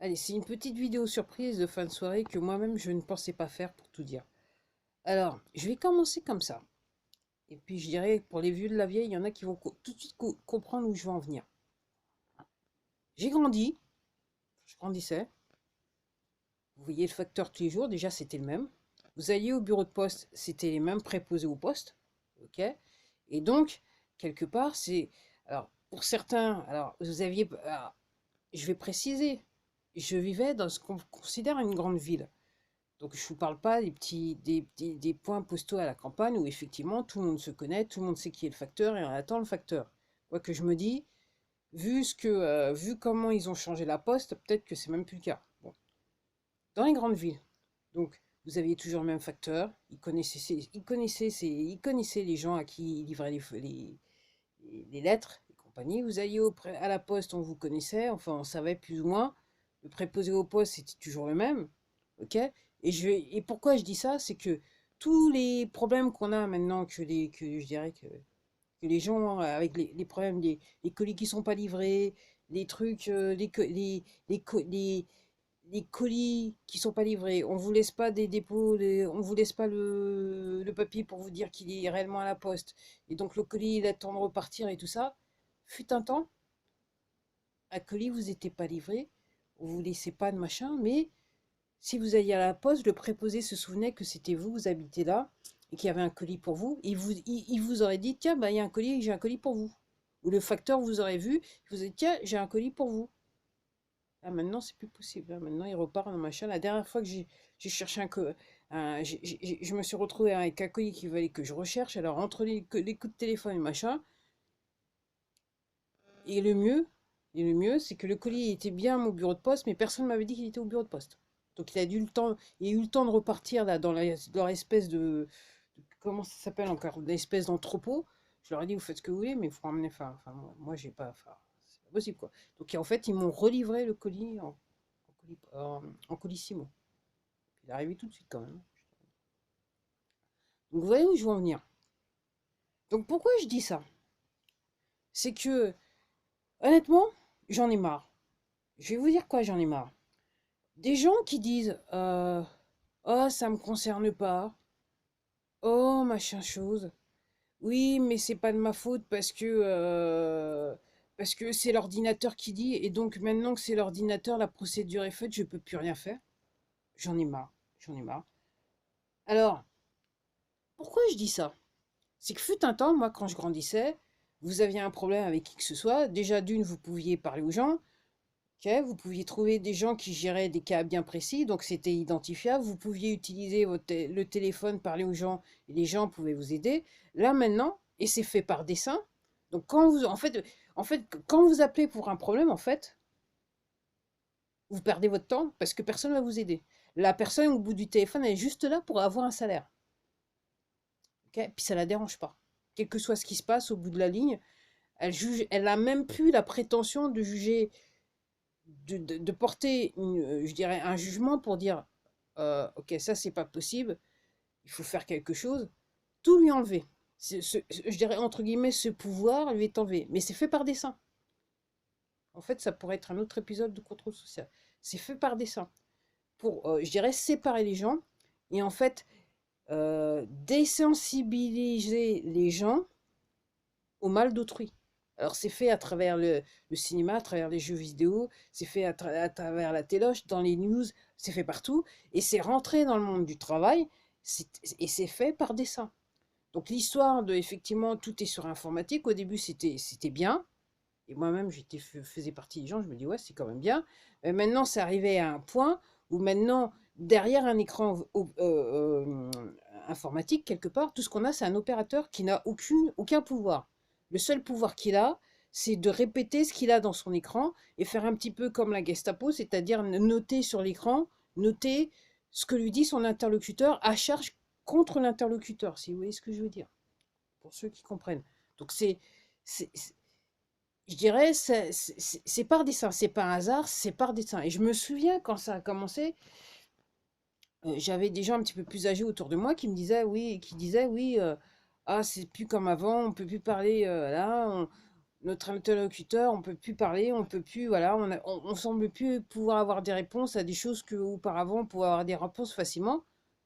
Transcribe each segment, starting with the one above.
Allez, c'est une petite vidéo surprise de fin de soirée que moi-même je ne pensais pas faire pour tout dire. Alors, je vais commencer comme ça. Et puis je dirais, pour les vieux de la vieille, il y en a qui vont tout de suite comprendre où je veux en venir. J'ai grandi, je grandissais. Vous voyez le facteur tous les jours, déjà c'était le même. Vous alliez au bureau de poste, c'était les mêmes préposés au poste. Ok. Et donc, quelque part, c'est. Alors, pour certains, alors vous aviez. Alors, je vais préciser, je vivais dans ce qu'on considère une grande ville. Donc je ne vous parle pas des points postaux à la campagne où effectivement tout le monde se connaît, tout le monde sait qui est le facteur et on attend le facteur. Moi que je me dis, vu comment ils ont changé la poste, peut-être que c'est même plus le cas. Bon. Dans les grandes villes, donc vous aviez toujours le même facteur, il connaissait les gens à qui il livrait les lettres et compagnie. Vous alliez à la poste, on vous connaissait, enfin on savait plus ou moins. Le préposé au poste, c'était toujours le même. Ok. Et pourquoi je dis ça, c'est que tous les problèmes qu'on a maintenant, que je dirais que les gens avec les problèmes, les colis qui sont pas livrés, les trucs, les colis qui sont pas livrés, on vous laisse pas des dépôts, on vous laisse pas le papier pour vous dire qu'il est réellement à la poste, et donc le colis il attend de repartir et tout ça. Fut un temps, un colis vous était pas livré, on vous laissait pas de machin, mais si vous alliez à la poste, le préposé se souvenait que c'était vous, vous habitez là, et qu'il y avait un colis pour vous, et il vous aurait dit, tiens, bah, il y a un colis, j'ai un colis pour vous. Ou le facteur vous aurait vu, il vous a dit, tiens, j'ai un colis pour vous. Ah, maintenant, c'est plus possible. Hein. Maintenant, il repart dans machin. La dernière fois que j'ai cherché je me suis retrouvée avec un colis qu'il fallait que je recherche. Alors, entre les coups de téléphone et machin, et le mieux, c'est que le colis était bien à mon bureau de poste, mais personne ne m'avait dit qu'il était au bureau de poste. Donc, il a eu le temps de repartir là dans leur espèce comment ça s'appelle encore, l'espèce d'entrepôt. Je leur ai dit, vous faites ce que vous voulez, mais il faut ramener, enfin, moi j'ai pas, enfin, c'est pas possible quoi. Donc, en fait, ils m'ont relivré le colis en colissimo. Il est arrivé tout de suite quand même. Donc vous voyez où je veux en venir. Donc pourquoi je dis ça? C'est que, honnêtement, j'en ai marre. Je vais vous dire quoi j'en ai marre. Des gens qui disent oh, ça me concerne pas. Oh, machin chose. Oui, mais c'est pas de ma faute parce que c'est l'ordinateur qui dit, et donc maintenant que c'est l'ordinateur, la procédure est faite, je peux plus rien faire. J'en ai marre. J'en ai marre. Alors, pourquoi je dis ça? C'est que fut un temps, moi, quand je grandissais, vous aviez un problème avec qui que ce soit. Déjà, d'une, vous pouviez parler aux gens. Ok, vous pouviez trouver des gens qui géraient des cas bien précis, donc c'était identifiable. Vous pouviez utiliser le téléphone, parler aux gens, et les gens pouvaient vous aider. Là, maintenant, et c'est fait par dessein. Donc, en fait, quand vous appelez pour un problème, en fait, vous perdez votre temps parce que personne ne va vous aider. La personne au bout du téléphone, elle est juste là pour avoir un salaire. Ok, puis ça la dérange pas. Quel que soit ce qui se passe au bout de la ligne, elle a même plus la prétention de juger, de porter, je dirais, un jugement pour dire, ok, ça c'est pas possible, il faut faire quelque chose, tout lui enlever. Je dirais, entre guillemets, ce pouvoir lui est enlevé. Mais c'est fait par dessein. En fait, ça pourrait être un autre épisode de contrôle social. C'est fait par dessein. Pour, je dirais, séparer les gens et en fait, désensibiliser les gens au mal d'autrui. Alors c'est fait à travers le cinéma, à travers les jeux vidéo, c'est fait à travers la téloche, dans les news, c'est fait partout, et c'est rentré dans le monde du travail, et c'est fait par dessein. Donc l'histoire de, effectivement, tout est sur informatique, au début c'était bien, et moi-même faisais partie des gens, je me dis ouais c'est quand même bien, mais maintenant c'est arrivé à un point où maintenant, derrière un écran informatique, quelque part, tout ce qu'on a c'est un opérateur qui n'a aucun pouvoir. Le seul pouvoir qu'il a, c'est de répéter ce qu'il a dans son écran et faire un petit peu comme la Gestapo, c'est-à-dire noter sur l'écran, noter ce que lui dit son interlocuteur à charge contre l'interlocuteur, si vous voyez ce que je veux dire, pour ceux qui comprennent. Donc c'est je dirais, c'est par dessein, c'est pas un hasard, c'est par dessein. Et je me souviens quand ça a commencé, j'avais des gens un petit peu plus âgés autour de moi qui disaient oui, ah c'est plus comme avant, on peut plus parler là, notre interlocuteur, on peut plus parler, on peut plus, voilà, on semble plus pouvoir avoir des réponses à des choses qu'auparavant on pouvait avoir des réponses facilement.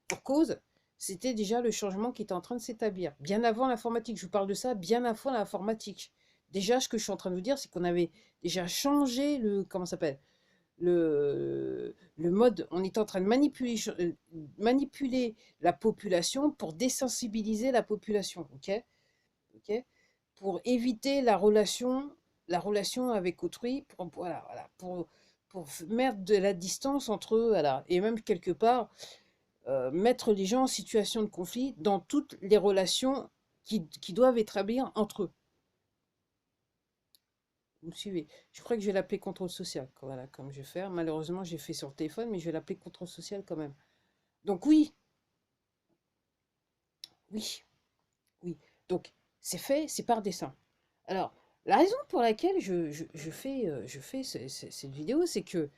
Pour cause, c'était déjà le changement qui était en train de s'établir. Bien avant l'informatique, je vous parle de ça bien avant l'informatique. Déjà, ce que je suis en train de vous dire, c'est qu'on avait déjà changé le, comment ça s'appelle, le mode, on était en train de manipuler la population pour désensibiliser la population, ok? Ok, pour éviter la relation avec autrui, voilà, pour mettre de la distance entre eux, voilà, et même quelque part mettre les gens en situation de conflit dans toutes les relations qui doivent établir entre eux. Vous me suivez? Je crois que je vais l'appeler contrôle social, voilà, comme je vais faire. Malheureusement, j'ai fait sur le téléphone, mais je vais l'appeler contrôle social quand même. Donc oui, oui, oui. Donc c'est fait, c'est par dessein. Alors, la raison pour laquelle je fais cette vidéo, c'est que,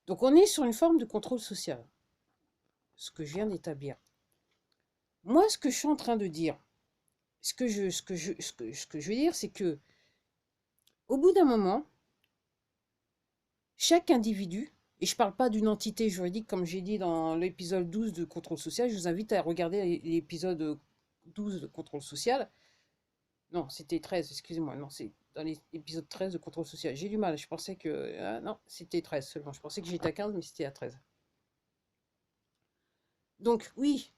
donc on est sur une forme de contrôle social, ce que je viens d'établir. Moi, ce que je suis en train de dire, ce que je veux dire, c'est que, au bout d'un moment, chaque individu, et je ne parle pas d'une entité juridique, comme j'ai dit dans l'épisode 12 de contrôle social, je vous invite à regarder l'épisode 12 de contrôle social. Non, c'était 13, excusez-moi, non, c'est dans l'épisode 13 de contrôle social. J'ai du mal, je pensais que... non, c'était 13 seulement. Je pensais que j'étais à 15, mais c'était à 13. Donc oui,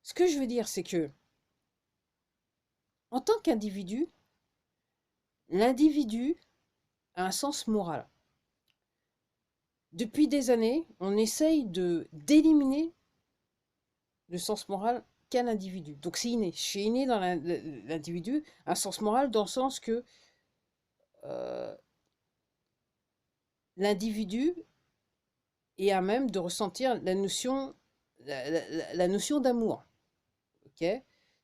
ce que je veux dire, c'est que, en tant qu'individu, l'individu a un sens moral. Depuis des années, on essaye d'éliminer le sens moral qu'a l'individu. Donc c'est inné. C'est inné dans l'individu un sens moral dans le sens que euh, l'individu est à même de ressentir la notion d'amour. Ok,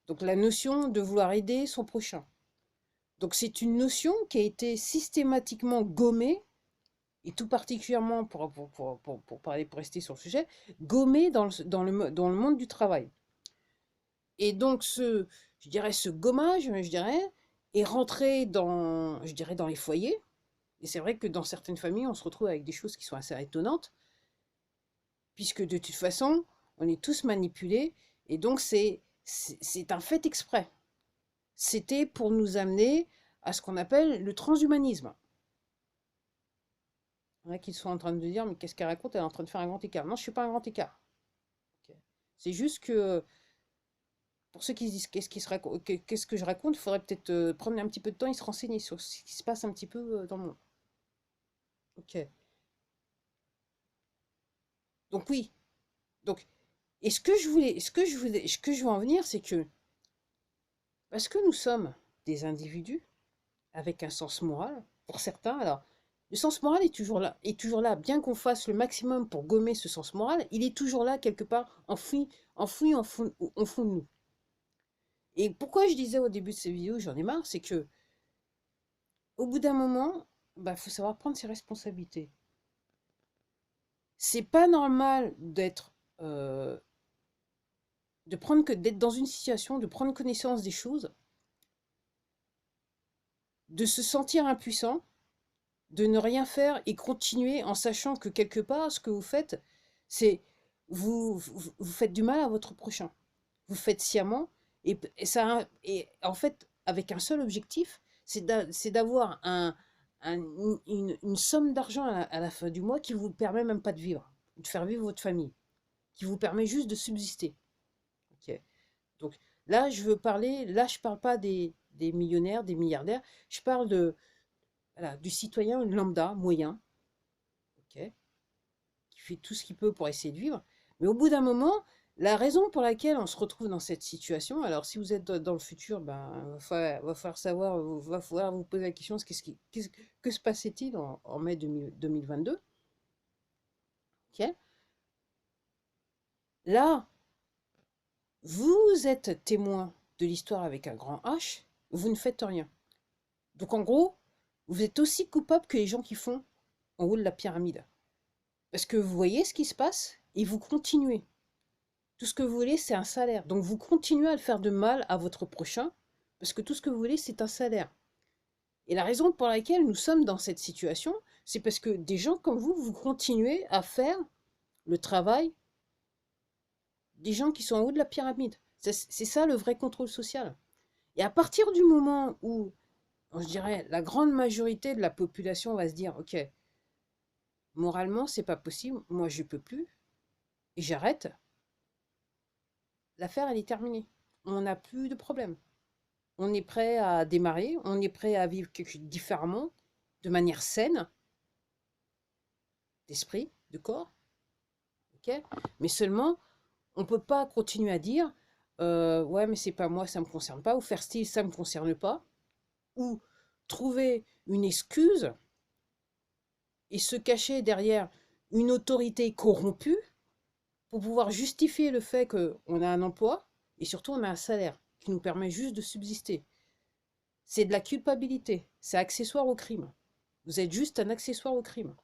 donc la notion de vouloir aider son prochain. Donc c'est une notion qui a été systématiquement gommée, et tout particulièrement, parler, pour rester sur le sujet, gommée dans le monde du travail. Et donc je dirais, ce gommage, je dirais, est rentré dans, je dirais, dans les foyers. Et c'est vrai que dans certaines familles, on se retrouve avec des choses qui sont assez étonnantes, puisque de toute façon, on est tous manipulés, et donc c'est un fait exprès. C'était pour nous amener à ce qu'on appelle le transhumanisme. Il y en a qui sont en train de dire, mais qu'est-ce qu'elle raconte? Elle est en train de faire un grand écart. Non, je ne suis pas un grand écart. Okay. C'est juste que, pour ceux qui se disent qu'est-ce que je raconte, il faudrait peut-être prendre un petit peu de temps et se renseigner sur ce qui se passe un petit peu dans le monde. Ok. Donc oui. Donc, et ce que je veux en venir, c'est que, parce que nous sommes des individus avec un sens moral, pour certains, alors, le sens moral est toujours là, bien qu'on fasse le maximum pour gommer ce sens moral, il est toujours là, quelque part, enfoui au fond de nous. Et pourquoi je disais au début de cette vidéo, j'en ai marre, c'est que, au bout d'un moment, bah, faut savoir prendre ses responsabilités. C'est pas normal euh, d'être dans une situation, de prendre connaissance des choses, de se sentir impuissant, de ne rien faire et continuer en sachant que quelque part, ce que vous faites, c'est vous faites du mal à votre prochain. Vous faites sciemment et en fait, avec un seul objectif, c'est d'avoir une somme d'argent à la fin du mois qui vous permet même pas de vivre, de faire vivre votre famille, qui vous permet juste de subsister. Ok. Donc là, je parle pas des millionnaires, des milliardaires, je parle voilà, du citoyen lambda, moyen, ok, qui fait tout ce qu'il peut pour essayer de vivre. Mais au bout d'un moment, la raison pour laquelle on se retrouve dans cette situation, alors si vous êtes dans le futur, ben, va falloir savoir, va falloir vous poser la question, que se passait-il en mai 2022? Ok. Là, vous êtes témoin de l'histoire avec un grand H, vous ne faites rien. Donc en gros, vous êtes aussi coupable que les gens qui font en haut de la pyramide. Parce que vous voyez ce qui se passe et vous continuez. Tout ce que vous voulez, c'est un salaire. Donc vous continuez à le faire de mal à votre prochain parce que tout ce que vous voulez, c'est un salaire. Et la raison pour laquelle nous sommes dans cette situation, c'est parce que des gens comme vous continuez à faire le travail des gens qui sont en haut de la pyramide. C'est ça le vrai contrôle social. Et à partir du moment où, je dirais, la grande majorité de la population va se dire, ok, moralement, c'est pas possible, moi je peux plus, et j'arrête, l'affaire elle est terminée. On n'a plus de problème. On est prêt à démarrer, on est prêt à vivre quelque chose différemment, de manière saine, d'esprit, de corps, ok. Mais seulement, on ne peut pas continuer à dire, ouais, mais c'est pas moi, ça me concerne pas, ou faire style, ça me concerne pas, ou trouver une excuse et se cacher derrière une autorité corrompue pour pouvoir justifier le fait qu'on a un emploi et surtout on a un salaire qui nous permet juste de subsister. C'est de la culpabilité, c'est accessoire au crime. Vous êtes juste un accessoire au crime.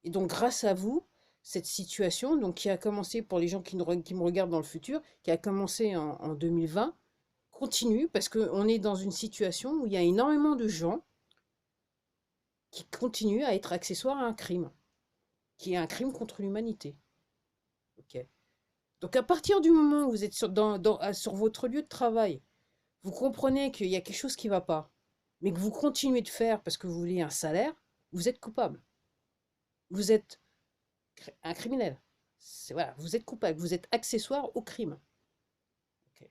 Et donc grâce à vous, cette situation, donc qui a commencé pour les gens qui me regardent dans le futur, qui a commencé en 2020, continue parce qu'on est dans une situation où il y a énormément de gens qui continuent à être accessoires à un crime, qui est un crime contre l'humanité. Ok. Donc à partir du moment où vous êtes sur votre lieu de travail, vous comprenez qu'il y a quelque chose qui ne va pas, mais que vous continuez de faire parce que vous voulez un salaire, vous êtes coupable. Vous êtes un criminel. Voilà, vous êtes coupable, vous êtes accessoire au crime. Ok.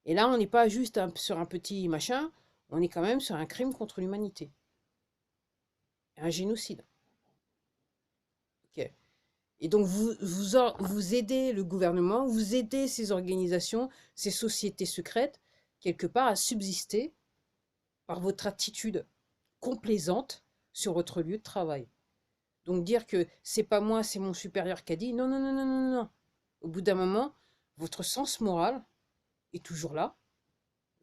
Et là, on n'est pas juste sur un petit machin, on est quand même sur un crime contre l'humanité. Un génocide. Ok. Et donc, vous aidez le gouvernement, vous aidez ces organisations, ces sociétés secrètes, quelque part à subsister par votre attitude complaisante sur votre lieu de travail. Donc, dire que c'est pas moi, c'est mon supérieur qui a dit, non, non, non, non, non, non. Au bout d'un moment, votre sens moral est toujours là.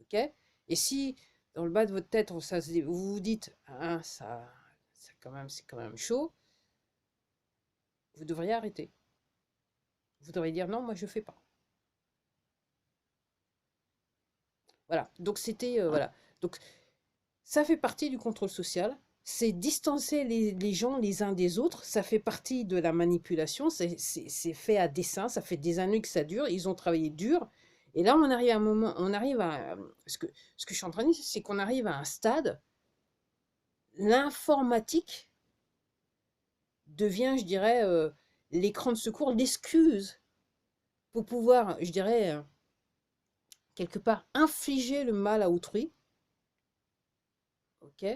Ok. Et si, dans le bas de votre tête, vous vous dites, ah, c'est quand même chaud, vous devriez arrêter. Vous devriez dire, non, moi, je ne fais pas. Voilà, donc c'était voilà. Donc ça fait partie du contrôle social, c'est distancer les gens les uns des autres, ça fait partie de la manipulation, c'est fait à dessein, ça fait des années que ça dure, ils ont travaillé dur, et là on arrive à un moment, on arrive à ce que je suis en train de dire, c'est qu'on arrive à un stade, l'informatique devient, je dirais, l'écran de secours, l'excuse pour pouvoir, je dirais, quelque part infliger le mal à autrui, ok,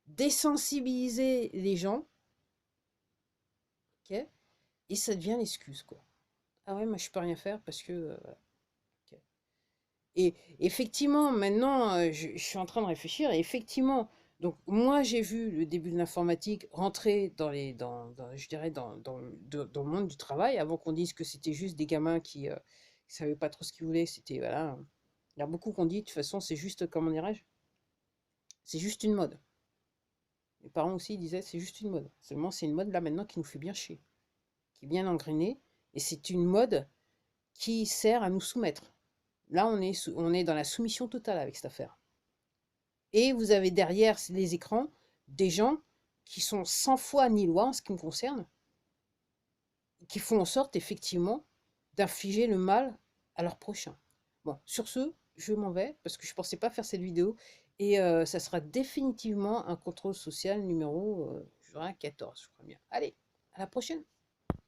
désensibiliser les gens, ok, et ça devient l'excuse, quoi. Ah ouais, moi je peux rien faire parce que. Voilà, ok. Et effectivement, maintenant, je suis en train de réfléchir, et effectivement, donc moi j'ai vu le début de l'informatique rentrer je dirais dans le monde du travail, avant qu'on dise que c'était juste des gamins qui savaient pas trop ce qu'ils voulaient, c'était, voilà. Il y a beaucoup qui ont dit, de toute façon, c'est juste, comment dirais-je, c'est juste une mode. Mes parents aussi disaient, c'est juste une mode. Seulement, c'est une mode là maintenant qui nous fait bien chier, qui est bien engrenée, et c'est une mode qui sert à nous soumettre. Là, on est dans la soumission totale avec cette affaire. Et vous avez derrière les écrans des gens qui sont sans foi ni loi en ce qui me concerne, qui font en sorte effectivement d'infliger le mal à leur prochain. Bon, sur ce, je m'en vais parce que je ne pensais pas faire cette vidéo, et ça sera définitivement un contrôle social numéro 14, je crois bien. Allez, à la prochaine.